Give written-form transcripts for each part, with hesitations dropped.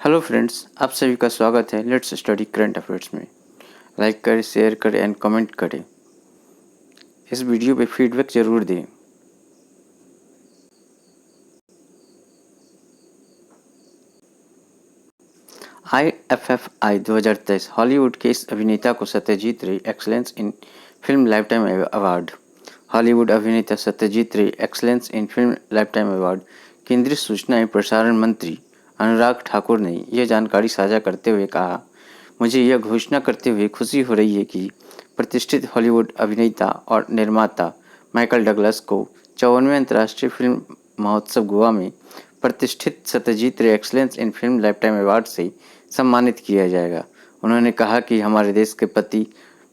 Hello friends, आप सभी का स्वागत है लेट्स स्टडी करंट अफेयर्स में। लाइक करें, शेयर करें एंड कमेंट करें। इस वीडियो पे फीडबैक ज़रूर दें। IFFI 2023 हॉलीवुड के इस अभिनेता को सत्यजीत रे एक्सलेंस इन फिल्म लाइफटाइम अवार्ड। हॉलीवुड अभिनेता सत्यजीत रे एक्सलेंस इन फिल्म लाइफटाइम अवार्ड। केंद्रीय सूचना एवं प्रसारण मंत्री अनुराग ठाकुर ने यह जानकारी साझा करते हुए कहा, मुझे यह घोषणा करते हुए खुशी हो रही है कि प्रतिष्ठित हॉलीवुड अभिनेता और निर्माता माइकल डगलस को 54वें अंतर्राष्ट्रीय फिल्म महोत्सव गोवा में प्रतिष्ठित सत्यजीत रे एक्सलेंस इन फिल्म लाइफटाइम अवार्ड से सम्मानित किया जाएगा। उन्होंने कहा कि हमारे देश के प्रति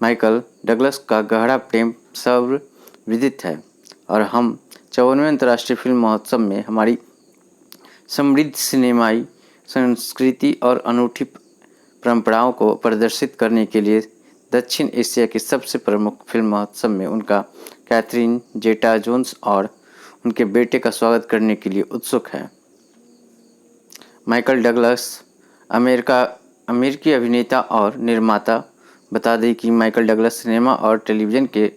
माइकल डगलस का गहरा प्रेम सर्वविदित है और हम 54वें अंतर्राष्ट्रीय फिल्म महोत्सव में हमारी समृद्ध सिनेमाई संस्कृति और अनूठी परंपराओं को प्रदर्शित करने के लिए दक्षिण एशिया के सबसे प्रमुख फिल्म महोत्सव में उनका कैथरीन जेटा जोन्स और उनके बेटे का स्वागत करने के लिए उत्सुक है। माइकल डगलस अमेरिकी अभिनेता और निर्माता। बता दें कि माइकल डगलस सिनेमा और टेलीविज़न के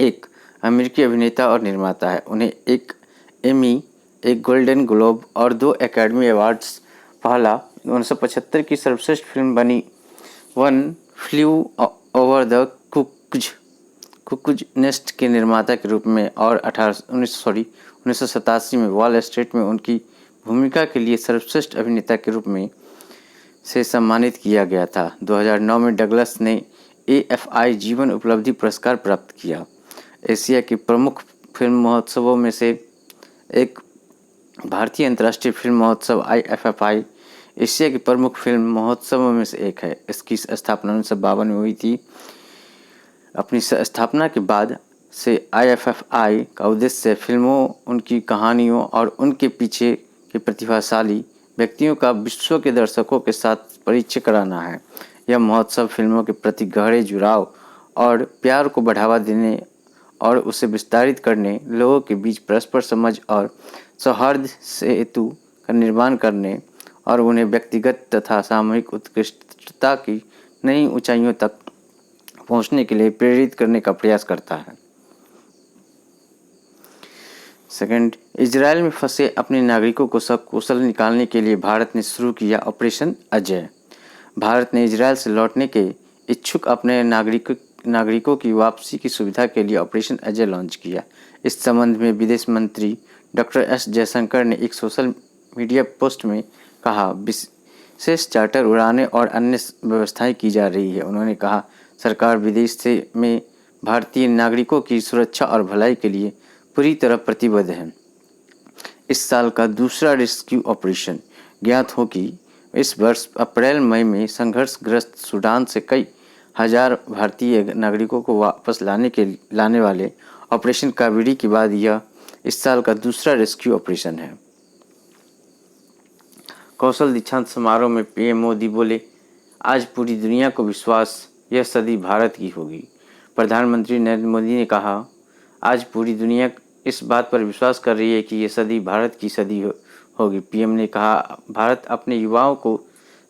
एक अमेरिकी अभिनेता और निर्माता है। उन्हें एक एमी, एक गोल्डन ग्लोब और 2 एकेडमी अवार्ड्स। पहला 1975 की सर्वश्रेष्ठ फिल्म बनी one flew over the cuckoo's nest के निर्माता के रूप में और 1987 में वॉल स्ट्रीट में उनकी भूमिका के लिए सर्वश्रेष्ठ अभिनेता के रूप में से सम्मानित किया गया था। 2009 में डगलस ने AFI जीवन उपलब्धि पुरस्कार प्राप्त किया। एशिया के प्रमुख फिल्म महोत्सवों में से एक भारतीय अंतर्राष्ट्रीय फिल्म महोत्सव IFFI एशिया के प्रमुख फिल्म महोत्सवों में से एक है। इसकी स्थापना 1952 में हुई थी। अपनी स्थापना के बाद से IFFI का उद्देश्य फिल्मों, उनकी कहानियों और उनके पीछे के प्रतिभाशाली व्यक्तियों का विश्व के दर्शकों के साथ परिचय कराना है। यह महोत्सव फिल्मों के प्रति गहरे जुड़ाव और प्यार को बढ़ावा देने और उसे विस्तारित करने, लोगों के बीच परस्पर समझ और सौहार्द सेतु का निर्माण करने और उन्हें व्यक्तिगत तथा सामूहिक उत्कृष्टता की नई ऊंचाइयों तक पहुंचने के लिए प्रेरित करने का प्रयास करता है। सेकंड, इजरायल में फंसे अपने नागरिकों को सकुशल निकालने के लिए भारत ने शुरू किया ऑपरेशन अजय। भारत ने इजरायल से लौटने के इच्छुक अपने नागरिकों की वापसी की सुविधा के लिए ऑपरेशन अजय लॉन्च किया। इस संबंध में विदेश मंत्री डॉक्टर एस जयशंकर ने एक सोशल मीडिया पोस्ट में कहा, विशेष चार्टर उड़ानें और अन्य व्यवस्थाएं की जा रही है। उन्होंने कहा, सरकार विदेश में भारतीय नागरिकों की सुरक्षा और भलाई के लिए पूरी तरह प्रतिबद्ध है। इस साल का दूसरा रेस्क्यू ऑपरेशन। ज्ञात हो कि इस वर्ष अप्रैल मई में संघर्षग्रस्त सूडान से कई हजार भारतीय नागरिकों को वापस लाने वाले ऑपरेशन कावेरी के बाद यह इस साल का दूसरा रेस्क्यू ऑपरेशन है। कौशल दीक्षांत समारोह में PM मोदी बोले, आज पूरी दुनिया को विश्वास, यह सदी भारत की होगी। प्रधानमंत्री नरेंद्र मोदी ने कहा, आज पूरी दुनिया इस बात पर विश्वास कर रही है कि यह सदी भारत की सदी होगी। PM ने कहा, भारत अपने युवाओं को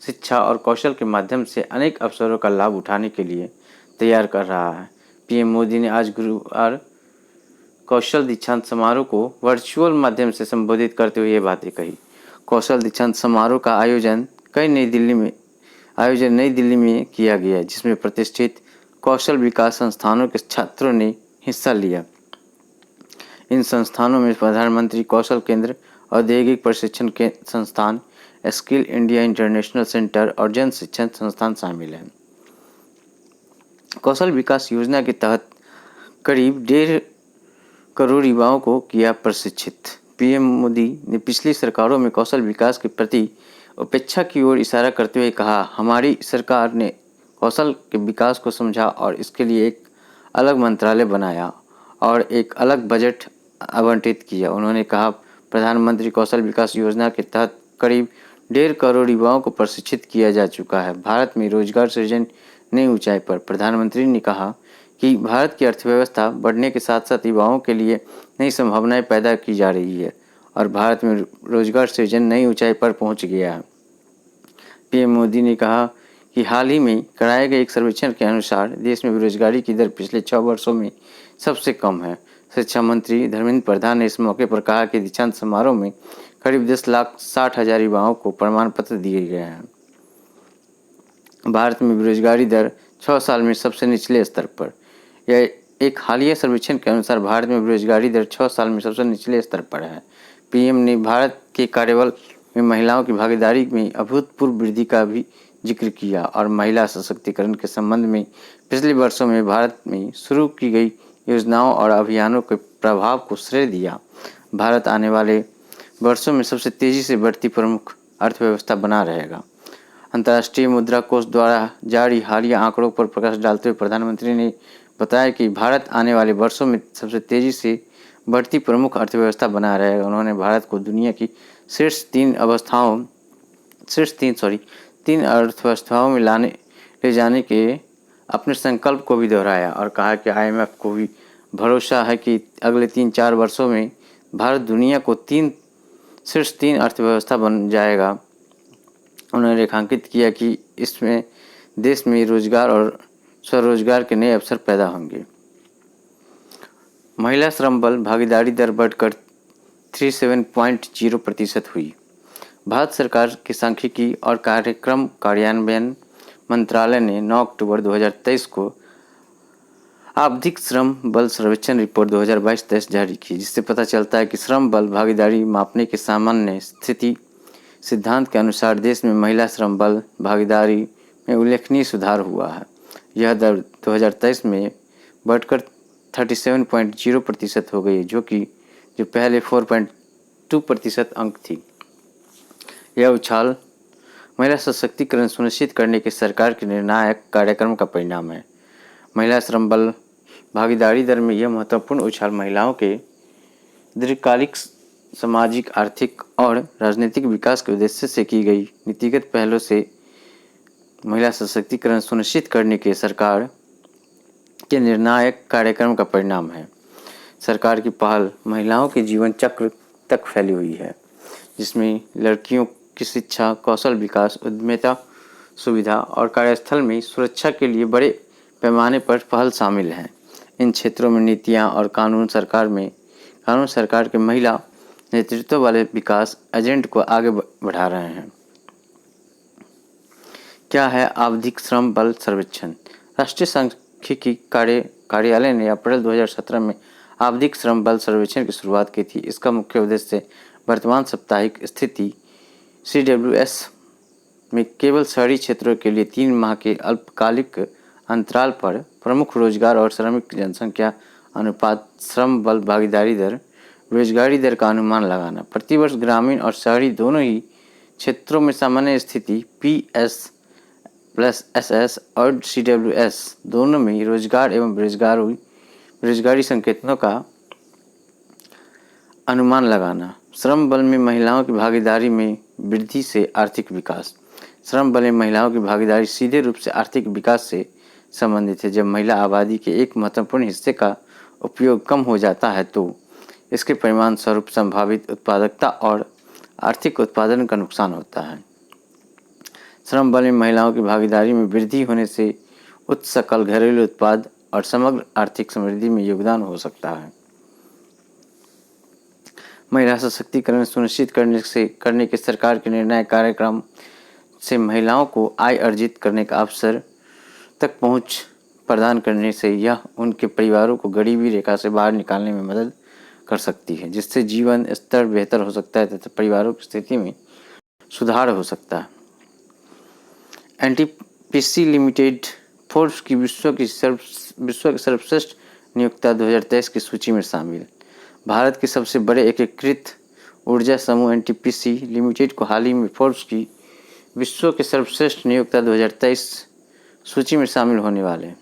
शिक्षा और कौशल के माध्यम से अनेक अवसरों का लाभ उठाने के लिए तैयार कर रहा है। PM मोदी ने आज गुरुवार कौशल दीक्षांत समारोह को वर्चुअल माध्यम से संबोधित करते हुए ये बातें कही। कौशल दीक्षांत समारोह का आयोजन नई दिल्ली में किया गया, जिसमें प्रतिष्ठित कौशल विकास संस्थानों के छात्रों ने हिस्सा लिया। इन संस्थानों में प्रधानमंत्री कौशल केंद्र, औद्योगिक प्रशिक्षण संस्थान, स्किल इंडिया इंटरनेशनल सेंटर और जन शिक्षण संस्थान शामिल हैं। कौशल विकास योजना के तहत करीब 1.5 करोड़ युवाओं को किया प्रशिक्षित। PM मोदी ने पिछली सरकारों में कौशल विकास के प्रति उपेक्षा की ओर इशारा करते हुए कहा, हमारी सरकार ने कौशल के विकास को समझा और इसके लिए एक अलग मंत्रालय बनाया और एक अलग बजट आवंटित किया। उन्होंने कहा, प्रधानमंत्री कौशल विकास योजना के तहत करीब 1.5 करोड़ युवाओं को प्रशिक्षित किया जा चुका है। भारत में रोजगार सृजन नई ऊंचाई पर। प्रधानमंत्री ने कहा कि भारत की अर्थव्यवस्था बढ़ने के साथ साथ युवाओं के लिए नई संभावनाएं पैदा की जा रही है और भारत में रोजगार सृजन नई ऊंचाई पर पहुंच गया है। पीएम मोदी ने कहा कि हाल ही में कराए गए एक सर्वेक्षण के अनुसार देश में बेरोजगारी की दर पिछले 6 वर्षों में सबसे कम है। शिक्षा मंत्री धर्मेंद्र प्रधान ने इस मौके पर कहा कि दीक्षांत समारोह में करीब 10,60,000 युवाओं को प्रमाण पत्र दिए गए हैं। भारत में बेरोजगारी दर 6 साल में सबसे निचले स्तर पर। यह एक हालिया सर्वेक्षण के अनुसार भारत में बेरोजगारी दर 6 साल में सबसे निचले स्तर पर है। पीएम ने भारत के कार्यबल में महिलाओं की भागीदारी में अभूतपूर्व वृद्धि का भी जिक्र किया और महिला सशक्तिकरण के संबंध में पिछले वर्षों में भारत में शुरू की गई योजनाओं और अभियानों के प्रभाव को श्रेय दिया। भारत आने वाले वर्षों में सबसे तेजी से बढ़ती प्रमुख अर्थव्यवस्था बना रहेगा। अंतर्राष्ट्रीय मुद्रा कोष द्वारा जारी हालिया आंकड़ों पर प्रकाश डालते हुए प्रधानमंत्री ने बताया कि भारत आने वाले वर्षों में सबसे तेजी से बढ़ती प्रमुख अर्थव्यवस्था बना रहेगा। उन्होंने भारत को दुनिया की शीर्ष तीन अर्थव्यवस्थाओं में ले जाने के अपने संकल्प को भी दोहराया और कहा कि IMF को भी भरोसा है कि अगले 3-4 वर्षों में भारत दुनिया को शीर्ष तीन अर्थव्यवस्था बन जाएगा। उन्होंने रेखांकित किया कि इसमें देश में रोजगार और स्वरोजगार के नए अवसर पैदा होंगे। महिला श्रम बल भागीदारी दर बढ़कर 37.0% हुई। भारत सरकार के सांख्यिकी और कार्यक्रम कार्यान्वयन मंत्रालय ने 9 अक्टूबर 2023 को आवधिक श्रम बल सर्वेक्षण रिपोर्ट 2022-23 जारी की, जिससे पता चलता है कि श्रम बल भागीदारी मापने के सामान्य स्थिति सिद्धांत के अनुसार देश में महिला श्रम बल भागीदारी में उल्लेखनीय सुधार हुआ है। यह दर 2023 में बढ़कर 37.0% हो गई, जो पहले 4.2% अंक थी। यह उछाल महिला सशक्तिकरण सुनिश्चित करने के सरकार के निर्णायक कार्यक्रम का परिणाम है। महिला श्रम बल भागीदारी दर में यह महत्वपूर्ण उछाल महिलाओं के दीर्घकालिक सामाजिक, आर्थिक और राजनीतिक विकास के उद्देश्य से की गई नीतिगत पहलों से महिला सशक्तिकरण सुनिश्चित करने के सरकार के निर्णायक कार्यक्रम का परिणाम है। सरकार की पहल महिलाओं के जीवन चक्र तक फैली हुई है, जिसमें लड़कियों की शिक्षा, कौशल विकास, उद्यमिता सुविधा और कार्यस्थल में सुरक्षा के लिए बड़े पैमाने पर पहल शामिल हैं। इन क्षेत्रों में नीतियां और कानून सरकार के महिला नेतृत्व वाले विकास एजेंडे को आगे बढ़ा रहे हैं। क्या है आवधिक श्रम बल सर्वेक्षण? राष्ट्रीय सांख्यिकी कार्यालय ने अप्रैल 2017 में आवधिक श्रम बल सर्वेक्षण की शुरुआत की थी। इसका मुख्य उद्देश्य वर्तमान साप्ताहिक स्थिति CWS में केवल शहरी क्षेत्रों के लिए 3 माह के अल्पकालिक अंतराल पर प्रमुख रोजगार और श्रमिक जनसंख्या अनुपात, श्रम बल भागीदारी दर, बेरोजगारी दर का अनुमान लगाना। प्रतिवर्ष ग्रामीण और शहरी दोनों ही क्षेत्रों में सामान्य स्थिति PS+SS और CWS दोनों में रोजगार एवं बेरोजगारी संकेतकों का अनुमान लगाना। श्रम बल में महिलाओं की भागीदारी में वृद्धि से आर्थिक विकास। श्रम बल में महिलाओं की भागीदारी सीधे रूप से आर्थिक विकास से संबंधित है। जब महिला आबादी के एक महत्वपूर्ण हिस्से का उपयोग कम हो जाता है तो इसके परिणाम स्वरूप संभावित उत्पादकता और आर्थिक उत्पादन का नुकसान होता है। श्रम बल में महिलाओं की भागीदारी में वृद्धि होने से उच्च सकल घरेलू उत्पाद और समग्र आर्थिक समृद्धि में योगदान हो सकता है। महिला सशक्तिकरण सुनिश्चित करने के सरकार के निर्णय कार्यक्रम से महिलाओं को आय अर्जित करने का अवसर तक पहुंच प्रदान करने से यह उनके परिवारों को गरीबी रेखा से बाहर निकालने में मदद कर सकती है, जिससे जीवन स्तर बेहतर हो सकता है तथा परिवारों की स्थिति में सुधार हो सकता है। NTPC लिमिटेड फोर्ब्स की विश्व के सर्वश्रेष्ठ नियोक्ता 2023 की सूची में शामिल। भारत के सबसे बड़े एकीकृत ऊर्जा समूह NTPC लिमिटेड को हाल ही में फोर्ब्स की विश्व के सर्वश्रेष्ठ नियोक्ता 2023 सूची में शामिल होने वाले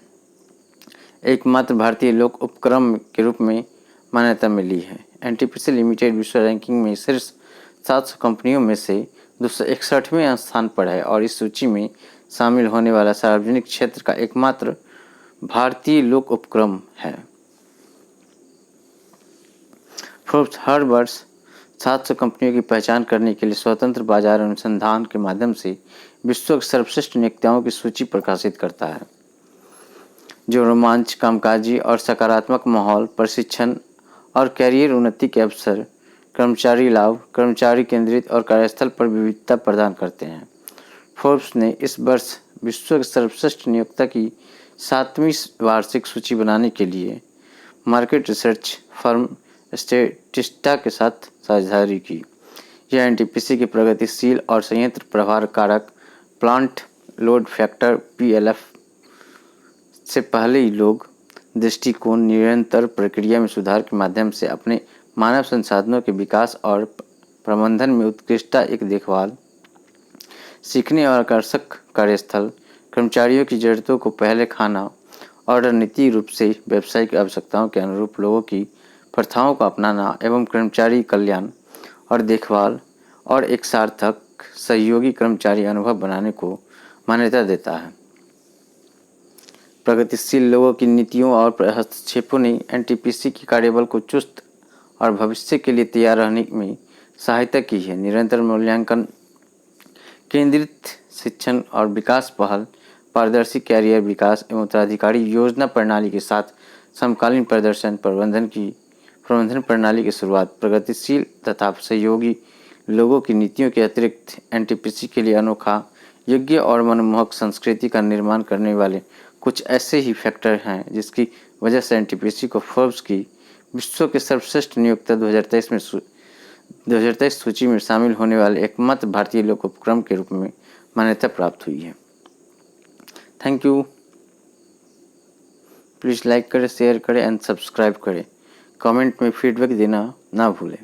एकमात्र भारतीय लोक उपक्रम के रूप में मान्यता मिली है। NTPC लिमिटेड विश्व रैंकिंग में शीर्ष 700 कंपनियों में से 261वें स्थान पर है और इस सूची में शामिल होने वाला सार्वजनिक क्षेत्र का एकमात्र भारतीय लोक उपक्रम है। फोर्ब्स हर वर्ष 700 कंपनियों की पहचान करने के लिए स्वतंत्र बाजार अनुसंधान के माध्यम से विश्व की सर्वश्रेष्ठ नियोक्ताओं की सूची प्रकाशित करता है, जो रोमांच, कामकाजी और सकारात्मक माहौल, प्रशिक्षण और कैरियर उन्नति के अवसर, कर्मचारी लाभ, कर्मचारी केंद्रित और कार्यस्थल पर विविधता प्रदान करते हैं। फोर्ब्स ने इस वर्ष विश्व के सर्वश्रेष्ठ नियोक्ता की 7वीं वार्षिक सूची बनाने के लिए मार्केट रिसर्च फर्म स्टेटिस्टा के साथ साझेदारी की। यह एनटीपीसी के प्रगतिशील और संयंत्र प्रभार कारक प्लांट लोड फैक्टर पीएलएफ से पहले ही लोग दृष्टिकोण निरंतर प्रक्रिया में सुधार के माध्यम से अपने मानव संसाधनों के विकास और प्रबंधन में उत्कृष्टता, एक देखभाल, सीखने और आकर्षक कार्यस्थल, कर्मचारियों की जरूरतों को पहले खाना और रणनीतिक रूप से व्यावसायिक आवश्यकताओं के अनुरूप लोगों की प्रथाओं को अपनाना एवं कर्मचारी कल्याण और देखभाल और एक सार्थक सहयोगी कर्मचारी अनुभव बनाने को मान्यता देता है। प्रगतिशील लोगों की नीतियों और हस्तक्षेपों ने एनटीपीसी की कार्यबल को चुस्त और भविष्य के लिए तैयार रहने में सहायता की है। निरंतर मूल्यांकन, केंद्रित शिक्षण और विकास पहल, पारदर्शी कैरियर विकास एवं उत्तराधिकारी योजना प्रणाली के साथ समकालीन प्रदर्शन प्रबंधन प्रणाली की शुरुआत, प्रगतिशील तथा सहयोगी लोगों की नीतियों के अतिरिक्त एनटीपीसी के लिए अनोखा, योग्य और मनमोहक संस्कृति का निर्माण करने वाले कुछ ऐसे ही फैक्टर हैं जिसकी वजह से एनटीपीसी को फोर्ब्स की विश्व के सर्वश्रेष्ठ नियोक्ता 2023 सूची में शामिल होने वाले एकमात्र भारतीय लोक उपक्रम के रूप में मान्यता प्राप्त हुई है। Thank you. प्लीज़ लाइक करें, शेयर करें एंड सब्सक्राइब करें। कमेंट में फीडबैक देना ना भूलें।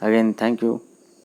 Again thank you.